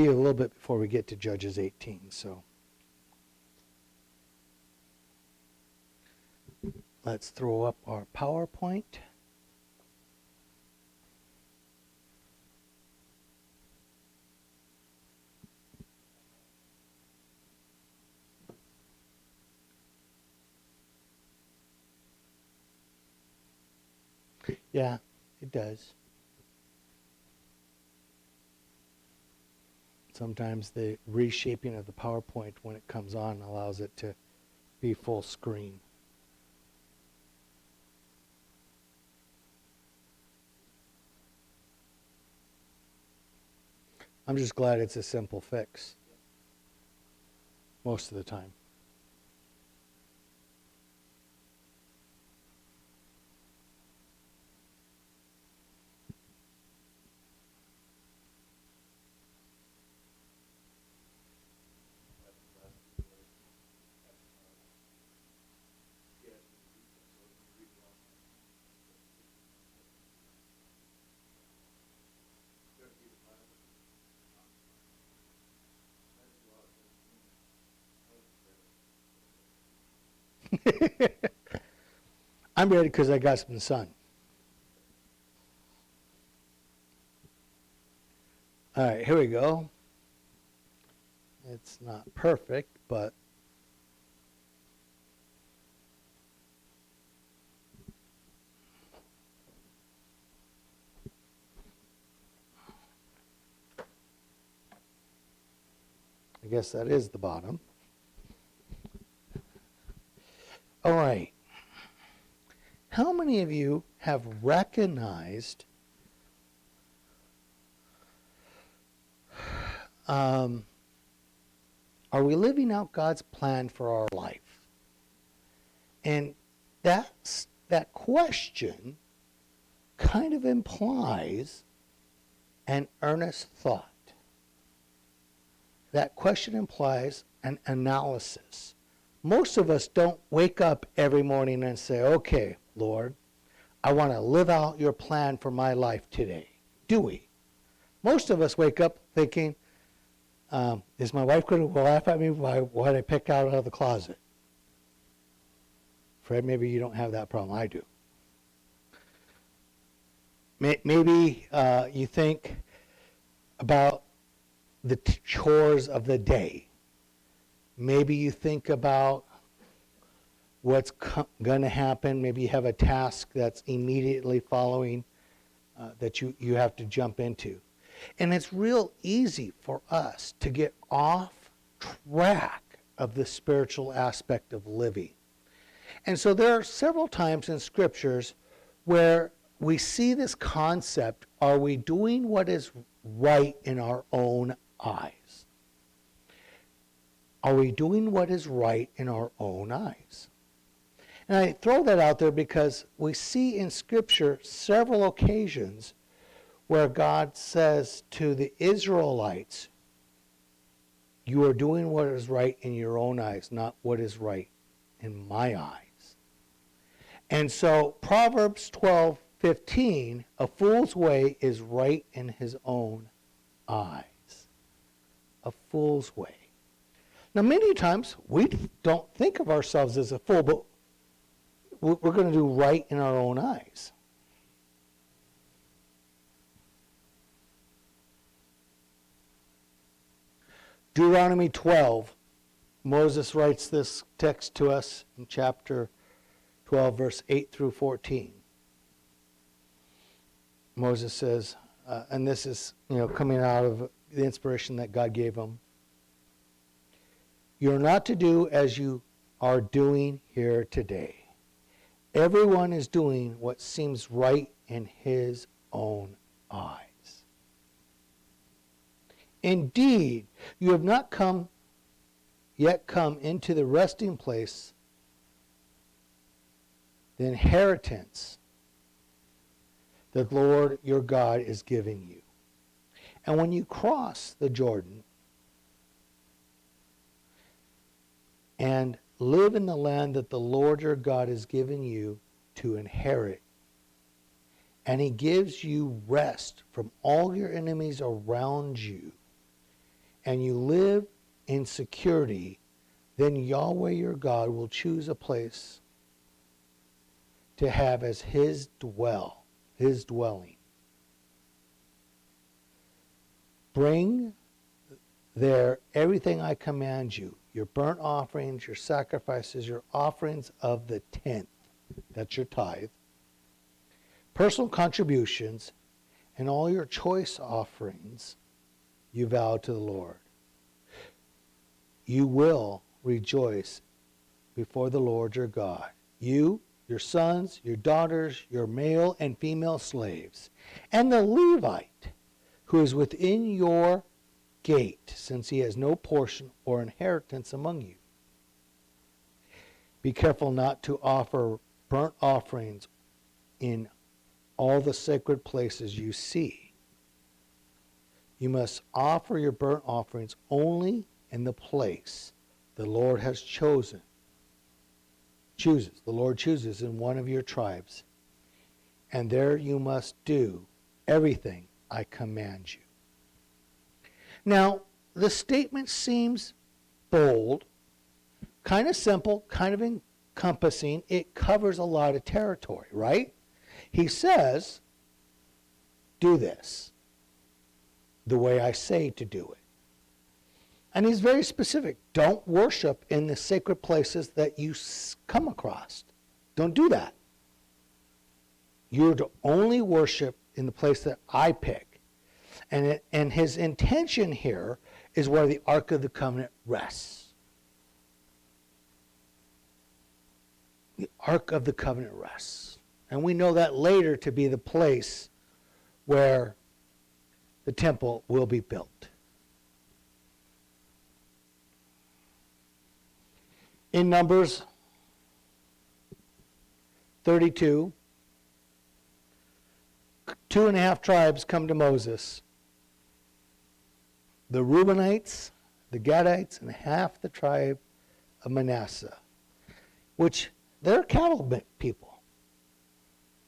a little bit before we get to Judges 18. So let's throw up our PowerPoint. Yeah, it does. Sometimes the reshaping of the PowerPoint when it comes on allows it to be full screen. I'm just glad it's a simple fix most of the time. I'm ready because I got some sun. All right, here we go. It's not perfect, but I guess that is the bottom. All right. How many of you have recognized are we living out God's plan for our life? And that question kind of implies an earnest thought. That question implies an analysis. Most of us don't wake up every morning and say, okay, Lord, I want to live out your plan for my life today. Do we? Most of us wake up thinking, is my wife going to laugh at me by what I pick out of the closet? Fred, maybe you don't have that problem. I do. Maybe you think about the chores of the day. Maybe you think about what's going to happen. Maybe you have a task that's immediately following that you have to jump into. And it's real easy for us to get off track of the spiritual aspect of living. And so there are several times in scriptures where we see this concept, are we doing what is right in our own eyes? Are we doing what is right in our own eyes? And I throw that out there because we see in Scripture several occasions where God says to the Israelites, you are doing what is right in your own eyes, not what is right in my eyes. And so Proverbs 12:15, a fool's way is right in his own eyes. A fool's way. Now, many times, we don't think of ourselves as a fool, but we're going to do right in our own eyes. Deuteronomy 12, Moses writes this text to us in chapter 12, verse 8 through 14. Moses says, and this is coming out of the inspiration that God gave him, you're not to do as you are doing here today. Everyone is doing what seems right in his own eyes. Indeed, you have not yet come into the resting place, the inheritance that the Lord your God is giving you. And when you cross the Jordan and live in the land that the Lord your God has given you to inherit, and he gives you rest from all your enemies around you, and you live in security, then Yahweh your God will choose a place to have as his dwelling. Bring there everything I command you, your burnt offerings, your sacrifices, your offerings of the tenth, that's your tithe, personal contributions, and all your choice offerings you vow to the Lord. You will rejoice before the Lord your God, you, your sons, your daughters, your male and female slaves, and the Levite who is within your gate, since he has no portion or inheritance among you. Be careful not to offer burnt offerings in all the sacred places you see. You must offer your burnt offerings only in the place the Lord has chosen. The Lord chooses in one of your tribes. And there you must do everything I command you. Now, the statement seems bold, kind of simple, kind of encompassing. It covers a lot of territory, right? He says, do this the way I say to do it. And he's very specific. Don't worship in the sacred places that you come across. Don't do that. You're to only worship in the place that I pick. And his intention here is where the Ark of the Covenant rests. The Ark of the Covenant rests. And we know that later to be the place where the temple will be built. In Numbers 32, 2.5 tribes come to Moses. The Reubenites, the Gadites, and half the tribe of Manasseh, which they're cattle people.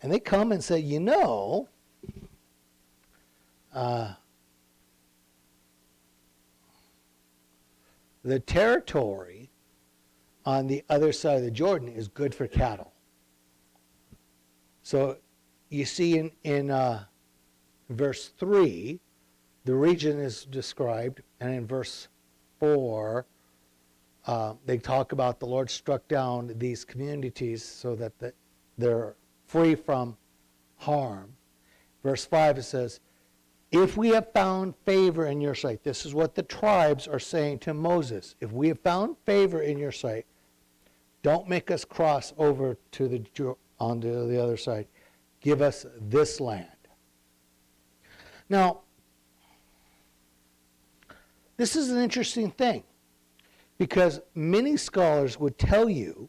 And they come and say, the territory on the other side of the Jordan is good for cattle. So you see in verse 3, the region is described, and in verse 4, they talk about the Lord struck down these communities so that they're free from harm. Verse 5, it says, if we have found favor in your sight, this is what the tribes are saying to Moses. If we have found favor in your sight, don't make us cross over onto the other side. Give us this land. Now, this is an interesting thing, because many scholars would tell you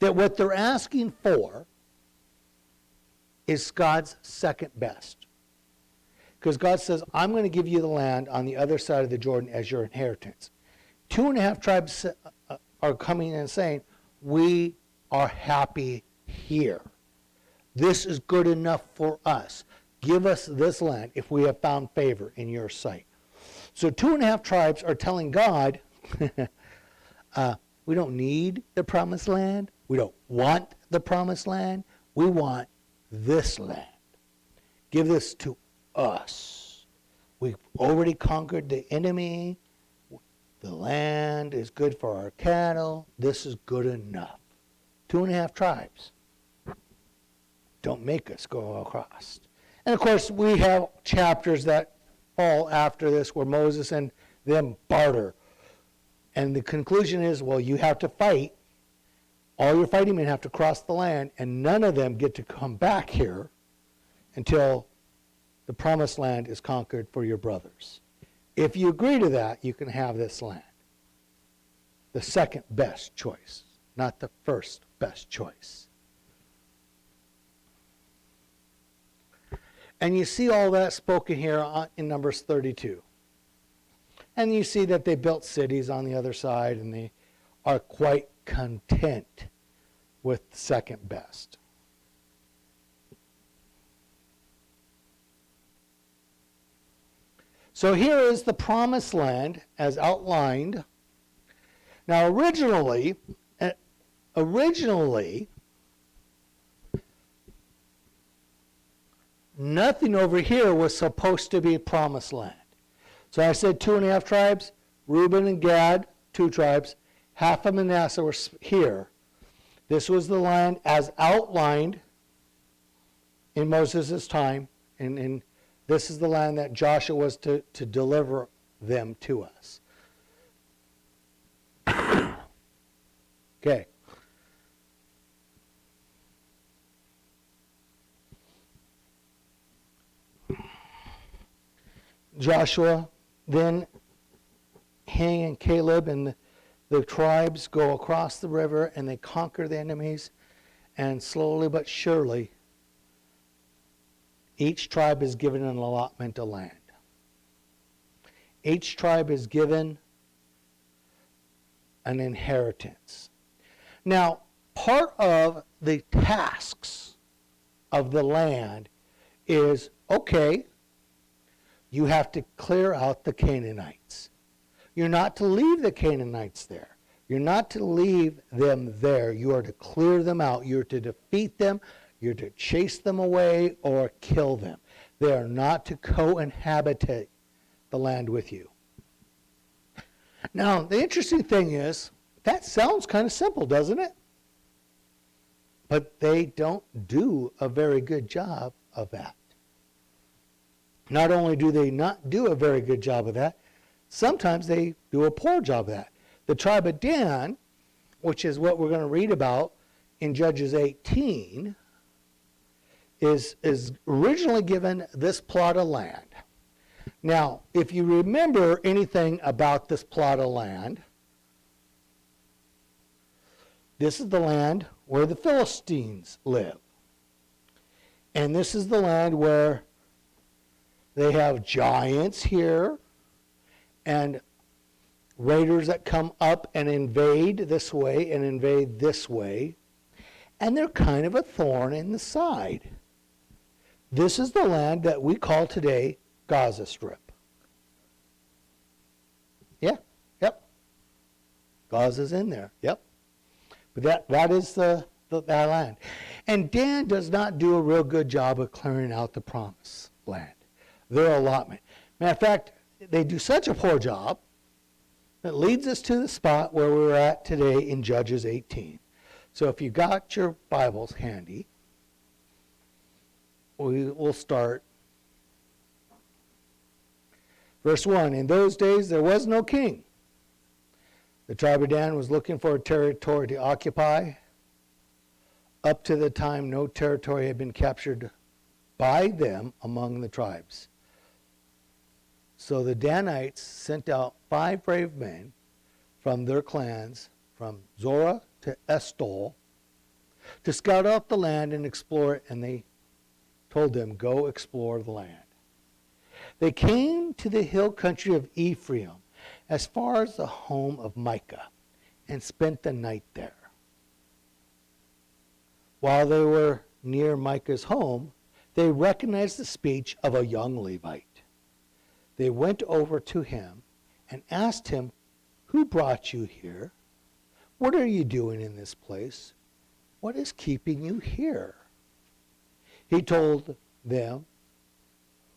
that what they're asking for is God's second best. Because God says, I'm going to give you the land on the other side of the Jordan as your inheritance. 2.5 tribes are coming and saying, we are happy here. This is good enough for us. Give us this land if we have found favor in your sight. So 2.5 tribes are telling God, we don't need the promised land. We don't want the promised land. We want this land. Give this to us. We've already conquered the enemy. The land is good for our cattle. This is good enough. 2.5 tribes. Don't make us go across. And of course, we have chapters that fall after this where Moses and them barter. And the conclusion is, well, you have to fight. All your fighting men have to cross the land, and none of them get to come back here until the promised land is conquered for your brothers. If you agree to that, you can have this land. The second best choice, not the first best choice. And you see all that spoken here in Numbers 32. And you see that they built cities on the other side, and they are quite content with the second best. So here is the promised land as outlined. Now originally, nothing over here was supposed to be promised land. So I said 2.5 tribes, Reuben and Gad, 2 tribes, half of Manasseh were here. This was the land as outlined in Moses' time, and this is the land that Joshua was to deliver them to us. Okay. Joshua, then he and Caleb and the tribes go across the river and they conquer the enemies, and slowly but surely each tribe is given an allotment of land. Each tribe is given an inheritance. Now, part of the tasks of the land is, okay, you have to clear out the Canaanites. You're not to leave the Canaanites there. You're not to leave them there. You are to clear them out. You're to defeat them. You're to chase them away or kill them. They are not to co-inhabit the land with you. Now, the interesting thing is, that sounds kind of simple, doesn't it? But they don't do a very good job of that. Not only do they not do a very good job of that, sometimes they do a poor job of that. The tribe of Dan, which is what we're going to read about in Judges 18, is originally given this plot of land. Now, if you remember anything about this plot of land, this is the land where the Philistines live. And this is the land where they have giants here and raiders that come up and invade this way and invade this way. And they're kind of a thorn in the side. This is the land that we call today Gaza Strip. Yeah, yep. Gaza's in there, yep. But that is that land. And Dan does not do a real good job of clearing out the promised land, their allotment. Matter of fact, they do such a poor job that leads us to the spot where we're at today in Judges 18. So if you got your Bibles handy, we'll start. Verse 1, in those days there was no king. The tribe of Dan was looking for a territory to occupy. Up to the time, no territory had been captured by them among the tribes. So the Danites sent out 5 brave men from their clans, from Zorah to Eshtaol, to scout out the land and explore it, and they told them, go explore the land. They came to the hill country of Ephraim, as far as the home of Micah, and spent the night there. While they were near Micah's home, they recognized the speech of a young Levite. They went over to him and asked him, who brought you here? What are you doing in this place? What is keeping you here? He told them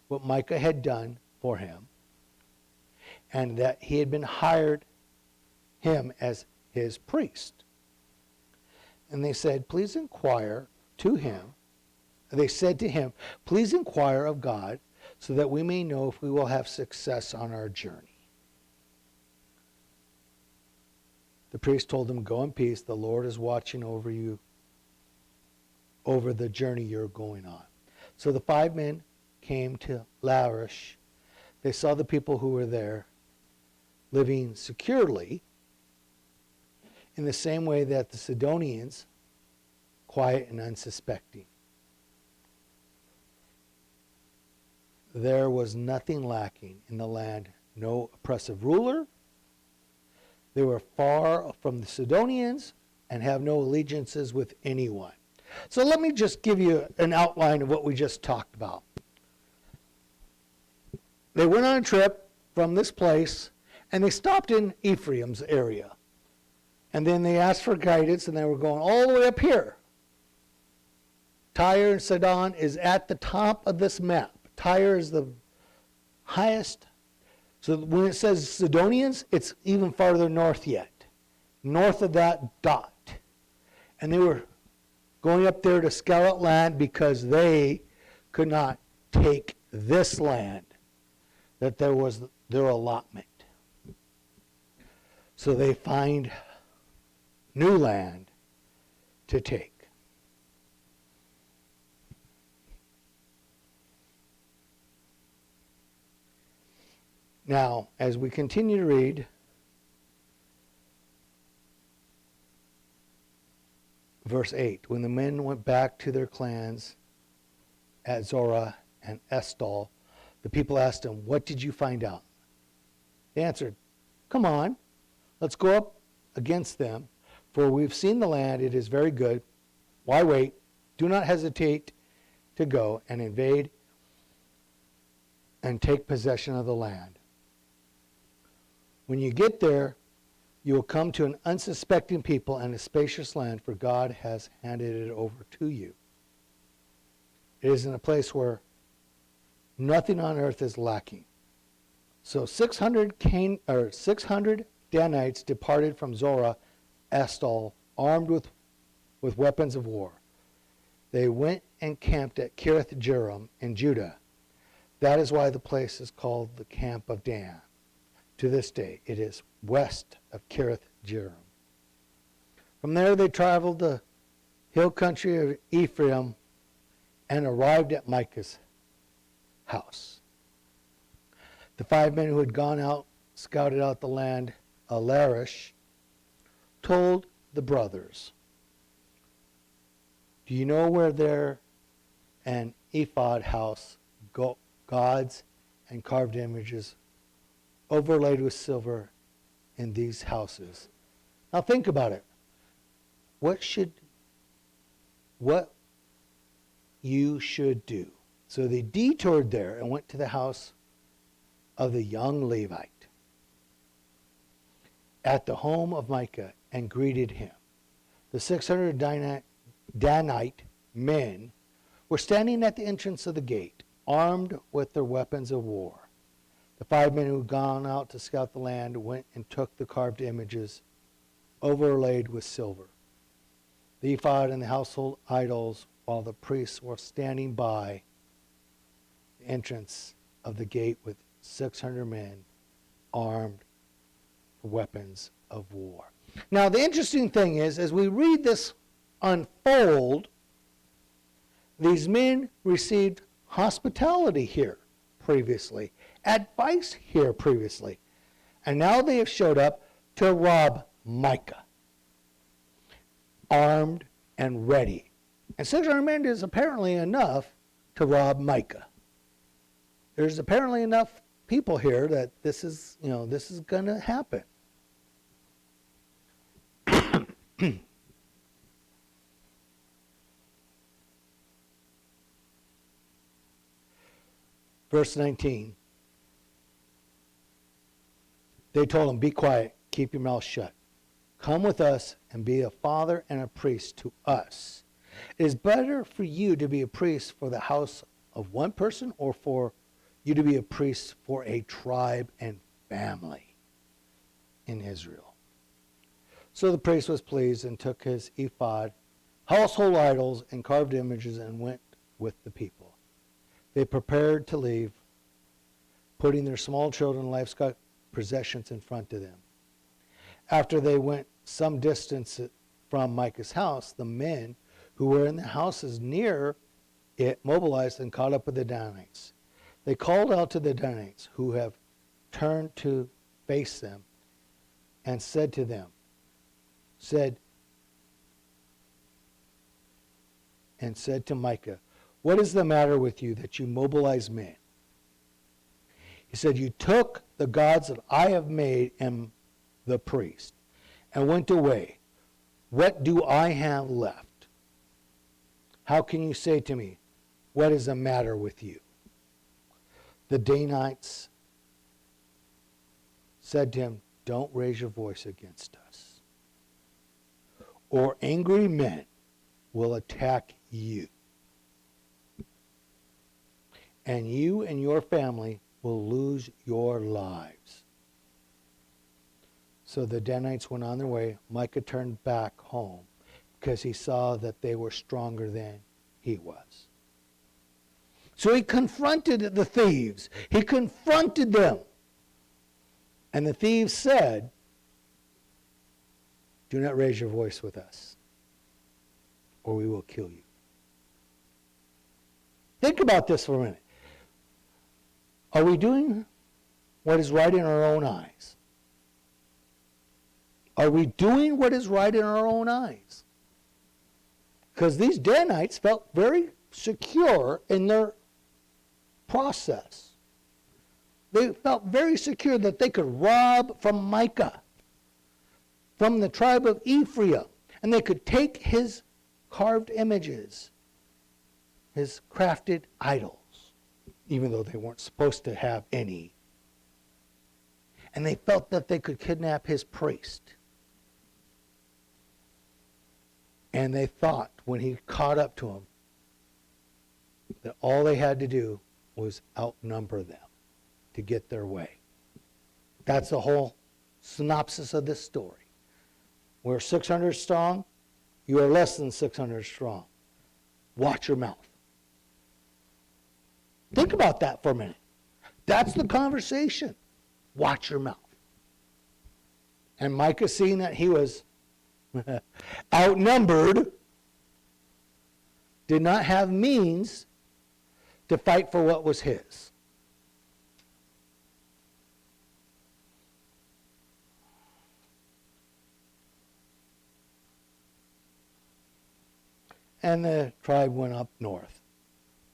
what Micah had done for him, and that he had been hired him as his priest. And they said, please inquire to him. They said to him, please inquire of God, so that we may know if we will have success on our journey. The priest told him, go in peace. The Lord is watching over you, over the journey you're going on. So the 5 men came to Laish. They saw the people who were there living securely in the same way that the Sidonians, quiet and unsuspecting. There was nothing lacking in the land, no oppressive ruler. They were far from the Sidonians and have no allegiances with anyone. So let me just give you an outline of what we just talked about. they went on a trip from this place, and they stopped in Ephraim's area. And then they asked for guidance, and they were going all the way up here. Tyre and Sidon is at the top of this map. Tyre is the highest. So when it says Sidonians, it's even farther north yet. North of that dot. And they were going up there to scout out land because they could not take this land, that there was their allotment. So they find new land to take. Now, as we continue to read, verse 8, when the men went back to their clans at Zorah and Eshtaol, the people asked them, "What did you find out?" They answered, "Come on, let's go up against them, for we've seen the land, it is very good. Why wait? Do not hesitate to go and invade and take possession of the land. When you get there, you will come to an unsuspecting people and a spacious land, for God has handed it over to you. It is in a place where nothing on earth is lacking." So 600 Danites departed from Zorah, Eshtaol, armed with weapons of war. They went and camped at Kiriath Jearim in Judah. That is why the place is called the Camp of Dan. To this day, it is west of Kiriath Jearim. From there, they traveled the hill country of Ephraim and arrived at Micah's house. The 5 men who had gone out, scouted out the land, Larish, told the brothers, "Do you know where there an ephod house, gods and carved images overlaid with silver in these houses?" Now think about it. What you should do. So they detoured there and went to the house of the young Levite at the home of Micah and greeted him. The 600 Danite men were standing at the entrance of the gate, armed with their weapons of war. The 5 men who had gone out to scout the land went and took the carved images overlaid with silver, the ephod and the household idols, while the priests were standing by the entrance of the gate with 600 men armed with weapons of war. Now, the interesting thing is, as we read this unfold, these men received hospitality here previously, advice here previously, and now they have showed up to rob Micah, armed and ready. And 600 men is apparently enough to rob Micah. There's apparently enough people here that this is going to happen. Verse 19. They told him, "Be quiet, keep your mouth shut. Come with us and be a father and a priest to us. It is better for you to be a priest for the house of one person, or for you to be a priest for a tribe and family in Israel." So the priest was pleased and took his ephod, household idols, and carved images and went with the people. They prepared to leave, putting their small children and livestock possessions in front of them. After they went some distance from Micah's house, the men who were in the houses near it mobilized and caught up with the Danites. They called out to the Danites who have turned to face them and said to Micah, "What is the matter with you that you mobilize men?" He said, "You took the gods that I have made and the priest and went away. What do I have left? How can you say to me, what is the matter with you?" The Danites said to him, "Don't raise your voice against us, or angry men will attack you, and you and your family will lose your lives." So the Danites went on their way. Micah turned back home because he saw that they were stronger than he was. So he confronted the thieves. He confronted them. And the thieves said, "Do not raise your voice with us, or we will kill you." Think about this for a minute. Are we doing what is right in our own eyes? Are we doing what is right in our own eyes? Because these Danites felt very secure in their process. They felt very secure that they could rob from Micah, from the tribe of Ephraim, and they could take his carved images, his crafted idols, even though they weren't supposed to have any. And they felt that they could kidnap his priest. And they thought, when he caught up to them, that all they had to do was outnumber them to get their way. That's the whole synopsis of this story. We're 600 strong. You are less than 600 strong. Watch your mouth. Think about that for a minute. That's the conversation. Watch your mouth. And Micah, seeing that he was outnumbered, did not have means to fight for what was his. And the tribe went up north,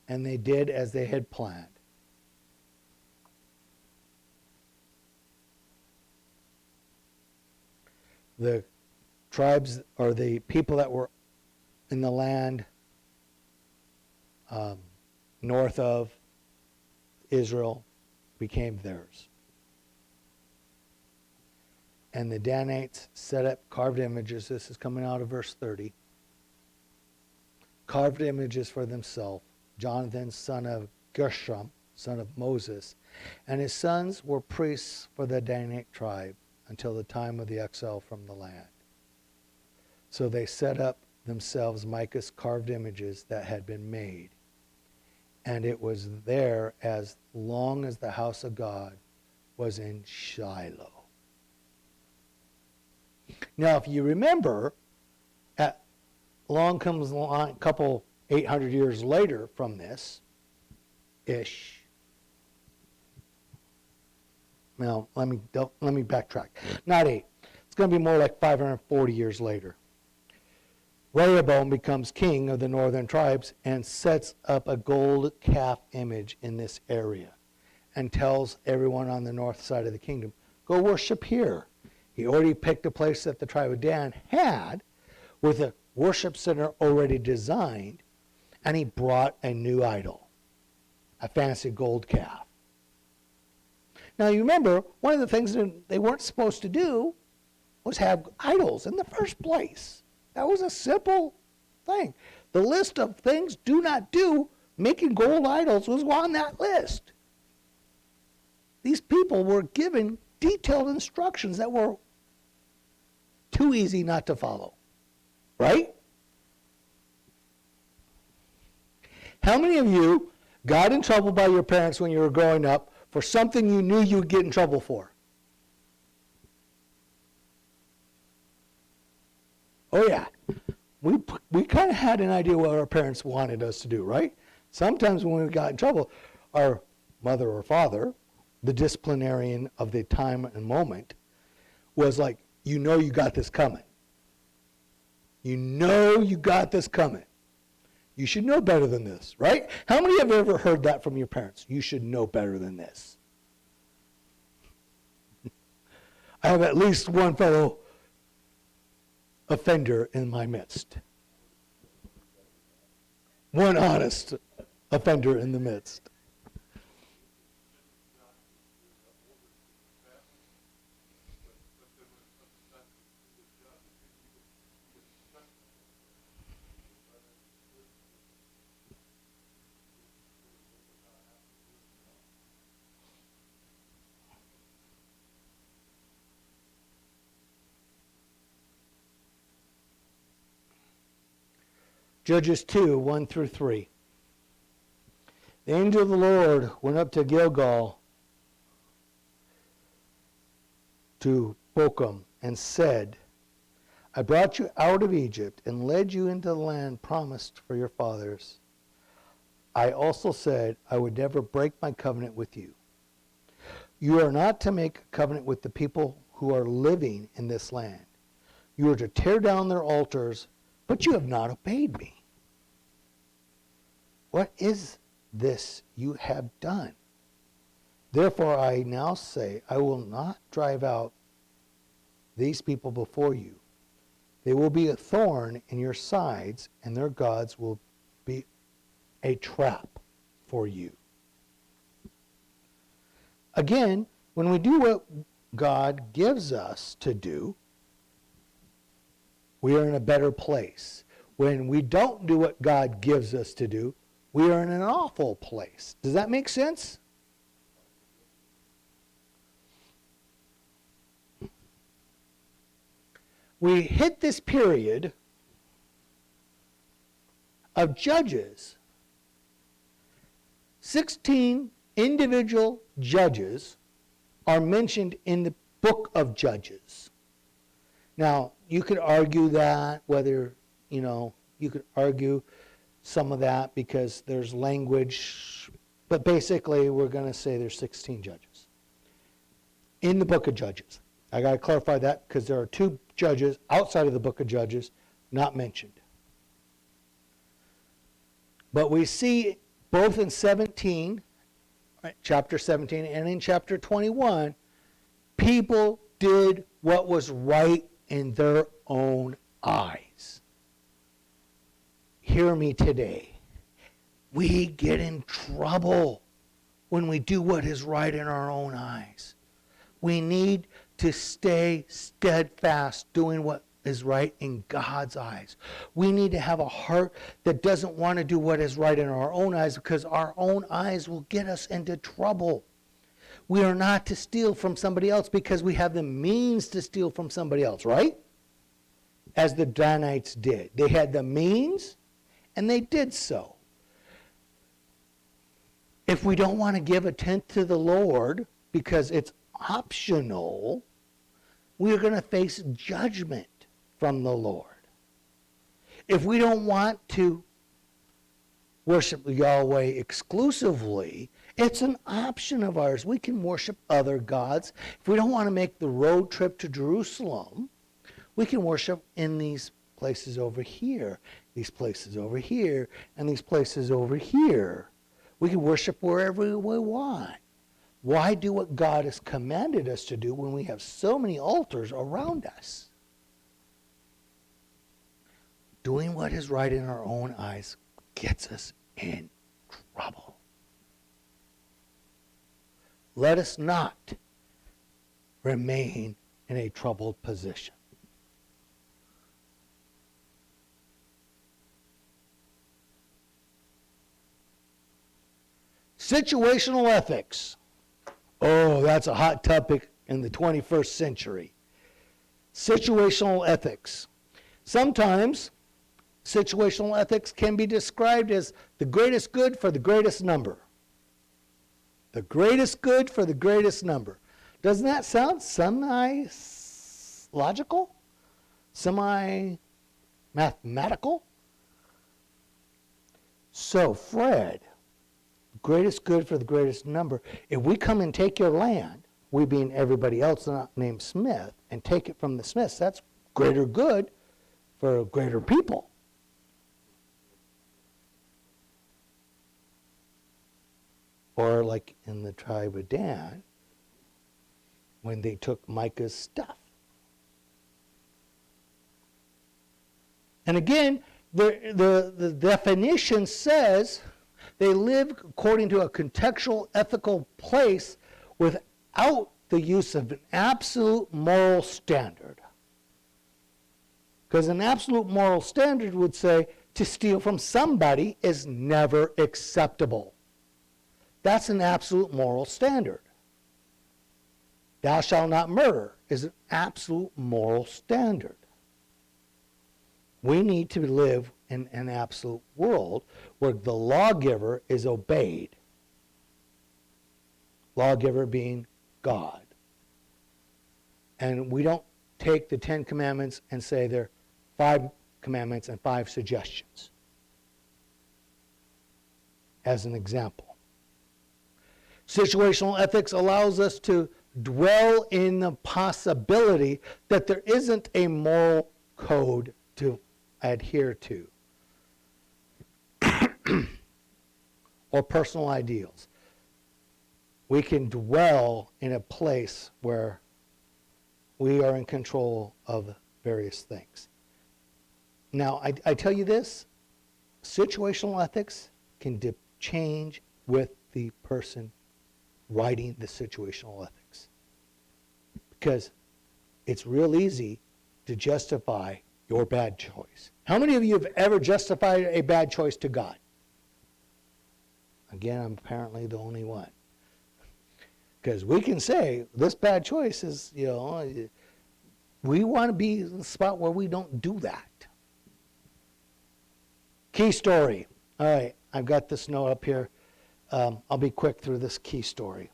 and they did as they had planned. The tribes, or the people that were in the land north of Israel, became theirs. And the Danites set up carved images. This is coming out of verse 30. Carved images for themselves. Jonathan, son of Gershom, son of Moses, and his sons were priests for the Danite tribe until the time of the exile from the land. So they set up themselves Micah's carved images that had been made. And it was there as long as the house of God was in Shiloh. Now, if you remember, along comes a couple 800 years later from this, ish. Now, let me backtrack. Not 8. It's going to be more like 540 years later. Rehoboam becomes king of the northern tribes and sets up a gold calf image in this area and tells everyone on the north side of the kingdom, go worship here. He already picked a place that the tribe of Dan had with a worship center already designed, and he brought a new idol, a fancy gold calf. Now you remember, one of the things that they weren't supposed to do was have idols in the first place. That was a simple thing. The list of things do not do, making gold idols was on that list. These people were given detailed instructions that were too easy not to follow. Right? How many of you got in trouble by your parents when you were growing up for something you knew you would get in trouble for? Oh yeah. We kind of had an idea what our parents wanted us to do, right? Sometimes when we got in trouble, our mother or father, the disciplinarian of the time and moment, was like, you know you got this coming. You know you got this coming. You should know better than this, right? How many have ever heard that from your parents? You should know better than this. I have at least one fellow offender in my midst. One honest offender in the midst. Judges 2, 1 through 3. The angel of the Lord went up to Gilgal to Bochum and said, I brought you out of Egypt and led you into the land promised for your fathers. I also said I would never break my covenant with you. You are not to make a covenant with the people who are living in this land. You are to tear down their altars, but you have not obeyed me. What is this you have done? Therefore I now say, I will not drive out these people before you. They will be a thorn in your sides, and their gods will be a trap for you. Again, when we do what God gives us to do, we are in a better place. When we don't do what God gives us to do, we are in an awful place. Does that make sense? We hit this period of judges. 16 individual judges are mentioned in the book of Judges. Now, you could argue that, whether, you could argue some of that because there's language, but basically we're going to say there's 16 judges in the book of Judges. I got to clarify that because there are 2 judges outside of the book of Judges not mentioned. But we see both in 17, chapter 17, and in chapter 21, people did what was right in their own eyes. Hear me today. We get in trouble when we do what is right in our own eyes. We need to stay steadfast doing what is right in God's eyes. We need to have a heart that doesn't want to do what is right in our own eyes, because our own eyes will get us into trouble. We are not to steal from somebody else because we have the means to steal from somebody else, right? As the Danites did. They had the means, and they did so. If we don't want to give a tenth to the Lord because it's optional, we are going to face judgment from the Lord. If we don't want to worship Yahweh exclusively, it's an option of ours. We can worship other gods. If we don't want to make the road trip to Jerusalem, we can worship in these places over here, these places over here, and these places over here. We can worship wherever we want. Why do what God has commanded us to do when we have so many altars around us? Doing what is right in our own eyes gets us in trouble. Let us not remain in a troubled position. Situational ethics. Oh, that's a hot topic in the 21st century. Situational ethics. Sometimes situational ethics can be described as the greatest good for the greatest number. The greatest good for the greatest number. Doesn't that sound semi-logical? Semi-mathematical? So, Fred, greatest good for the greatest number. If we come and take your land, we being everybody else not named Smith, and take it from the Smiths, that's greater good for greater people. Or like in the tribe of Dan, when they took Micah's stuff. And again, the definition says they live according to a contextual ethical place without the use of an absolute moral standard. Because an absolute moral standard would say to steal from somebody is never acceptable. That's an absolute moral standard. Thou shalt not murder is an absolute moral standard. We need to live in an absolute world where the lawgiver is obeyed. Lawgiver being God. And we don't take the 10 commandments and say they're 5 commandments and 5 suggestions. As an example. Situational ethics allows us to dwell in the possibility that there isn't a moral code to adhere to or personal ideals. We can dwell in a place where we are in control of various things. Now, I tell you this, situational ethics can change with the person writing the situational ethics. Because it's real easy to justify your bad choice. How many of you have ever justified a bad choice to God? Again, I'm apparently the only one. Because we can say, this bad choice is, we want to be in the spot where we don't do that. Key story. All right, I've got this note up here. I'll be quick through this key story.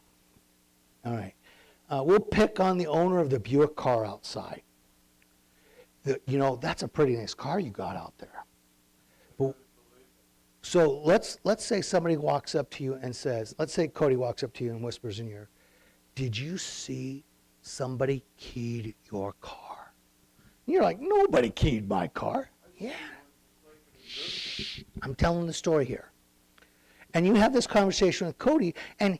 All right. We'll pick on the owner of the Buick car outside. That's a pretty nice car you got out there. But, so let's say somebody walks up to you and says, let's say Cody walks up to you and whispers in your ear, did you see somebody keyed your car? And you're like, nobody keyed my car. Yeah. Shh. I'm telling the story here. And you have this conversation with Cody, and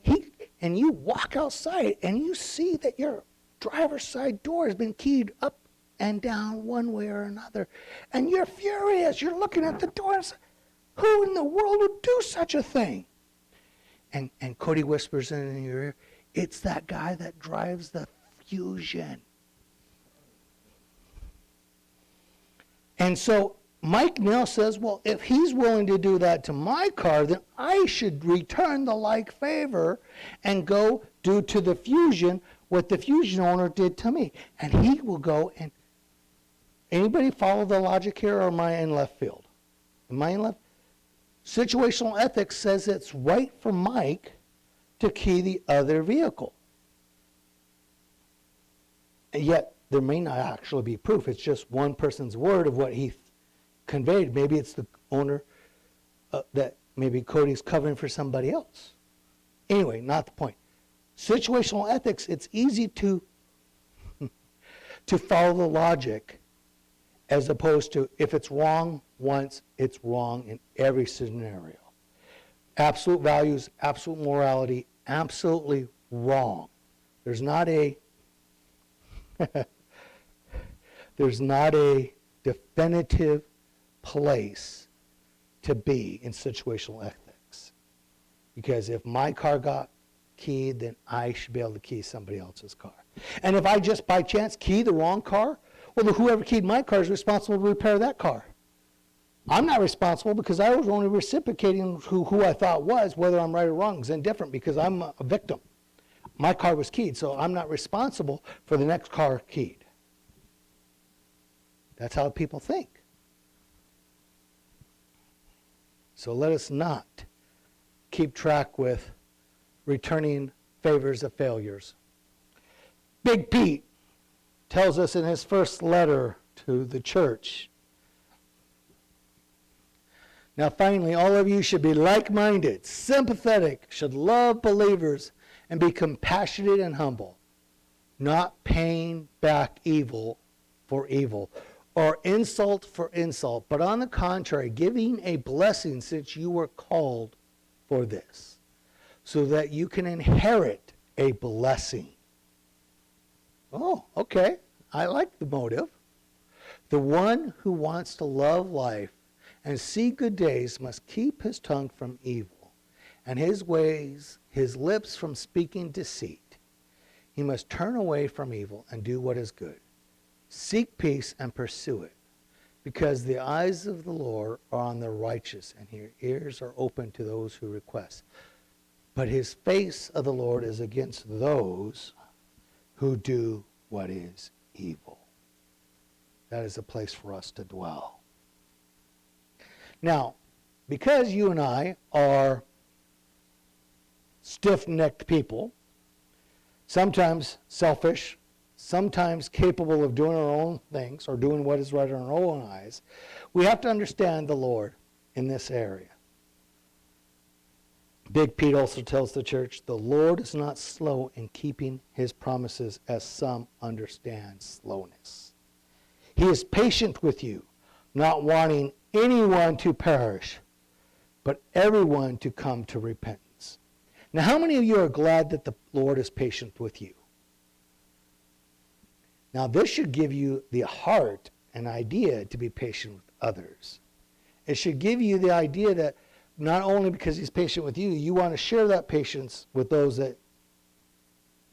you walk outside and you see that your driver's side door has been keyed up and down one way or another. And you're furious. You're looking at the door and say, who in the world would do such a thing? And Cody whispers in your ear, it's that guy that drives the Fusion. And so Mike now says, well, if he's willing to do that to my car, then I should return the like favor and go do to the Fusion what the Fusion owner did to me. And he will go and, anybody follow the logic here, or am I in left field? Am I in left? Situational ethics says it's right for Mike to key the other vehicle. And yet, there may not actually be proof. It's just one person's word of what he conveyed. Maybe it's the owner that maybe Cody's covering for somebody else. Anyway, not the point. Situational ethics, it's easy to follow the logic, as opposed to if it's wrong once, it's wrong in every scenario. Absolute values, absolute morality, absolutely wrong. There's not a definitive place to be in situational ethics. Because if my car got keyed, then I should be able to key somebody else's car. And if I just by chance key the wrong car, well, whoever keyed my car is responsible to repair that car. I'm not responsible because I was only reciprocating who I thought was, whether I'm right or wrong is indifferent because I'm a victim. My car was keyed, so I'm not responsible for the next car keyed. That's how people think. So let us not keep track with returning favors of failures. Big Pete tells us in his first letter to the church, now finally, all of you should be like-minded, sympathetic, should love believers, and be compassionate and humble, not paying back evil for evil, or insult for insult, but on the contrary, giving a blessing since you were called for this, so that you can inherit a blessing. Oh, okay. I like the motive. The one who wants to love life and see good days must keep his tongue from evil, and his lips from speaking deceit. He must turn away from evil and do what is good. Seek peace and pursue it, because the eyes of the Lord are on the righteous, and his ears are open to those who request. But his face of the Lord is against those who do what is evil. That is a place for us to dwell. Now, because you and I are stiff-necked people, sometimes selfish, sometimes capable of doing our own things or doing what is right in our own eyes, we have to understand the Lord in this area. Big Pete also tells the church, the Lord is not slow in keeping his promises as some understand slowness. He is patient with you, not wanting anyone to perish, but everyone to come to repentance. Now, how many of you are glad that the Lord is patient with you? Now, this should give you the heart and idea to be patient with others. It should give you the idea that not only because he's patient with you, you want to share that patience with those that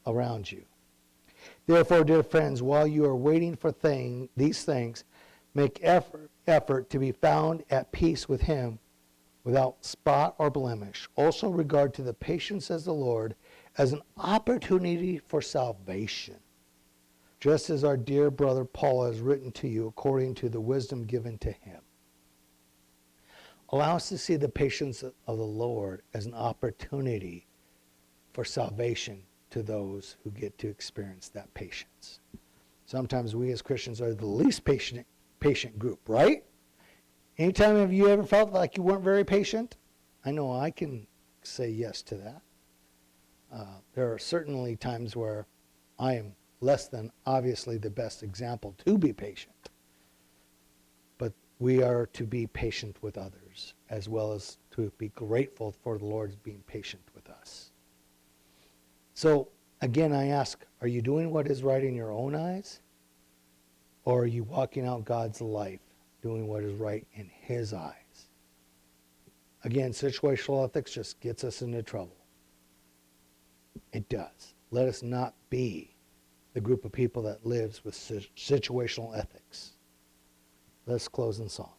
around you. Therefore, dear friends, while you are waiting for these things, make effort to be found at peace with him without spot or blemish. Also regard to the patience as the Lord as an opportunity for salvation, just as our dear brother Paul has written to you according to the wisdom given to him. Allow us to see the patience of the Lord as an opportunity for salvation to those who get to experience that patience. Sometimes we as Christians are the least patient group, right? Anytime have you ever felt like you weren't very patient? I know I can say yes to that. There are certainly times where I am less than obviously the best example to be patient. But we are to be patient with others as well as to be grateful for the Lord being patient with us. So again, I ask, are you doing what is right in your own eyes? Or are you walking out God's life, doing what is right in his eyes? Again, situational ethics just gets us into trouble. It does. Let us not be the group of people that lives with situational ethics. Let's close in song.